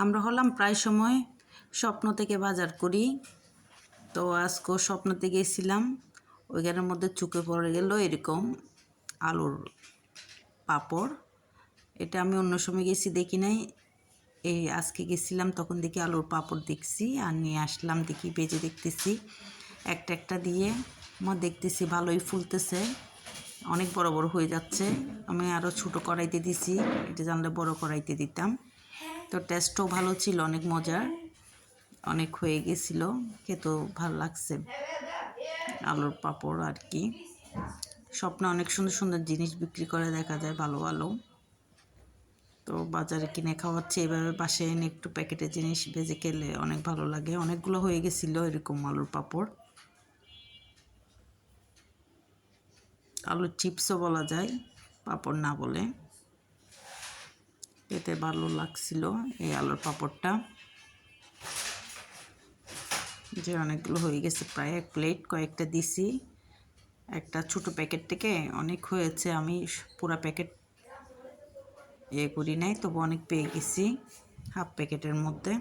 আমরা হলাম প্রায় সময় স্বপ্ন থেকে বাজার করি। তো আজকেও স্বপ্নতে গেছিলাম, ওইখানের মধ্যে চোখে পড়ে গেল এরকম আলুর পাঁপড়। এটা আমি অন্য সময় গেছি দেখি নাই, এই আজকে গেছিলাম তখন দেখি আলুর পাঁপড় দেখছি আর নিয়ে আসলাম। দেখি ভেজে দেখতেছি, একটা একটা দিয়ে আমার দেখতেছি ভালোই ফুলতেছে, অনেক বড় বড় হয়ে যাচ্ছে। আমি আরও ছোটো কড়াইতে দিছি, এটা জানলে বড় কড়াইতে দিতাম। তো টেস্টও ভালো ছিল, অনেক মজার, অনেক হয়ে গেছিলো, খেতেও ভালো লাগছে আলুর পাঁপড় আর কি। স্বপ্নে অনেক সুন্দর সুন্দর জিনিস বিক্রি করে দেখা যায়, ভালো ভালো। তো বাজারে কিনে খাওয়াচ্ছে, এভাবে বাসায় এনে একটু প্যাকেটের জিনিস ভেজে খেলে অনেক ভালো লাগে। অনেকগুলো হয়ে গেছিলো এরকম আলুর পাঁপড়, আলুর চিপসও বলা যায়, পাঁপড় না বলে। খেতে ভালো লাগছিল এই আলুর পাঁপড়টা, যে অনেকগুলো হয়ে গেছে, প্রায় এক প্লেট। কয়েকটা দিছি, একটা ছোটো প্যাকেট থেকে অনেক হয়েছে। আমি পুরো প্যাকেট করি নাই, তবু অনেক পেয়ে গেছি হাফ প্যাকেটের মধ্যে।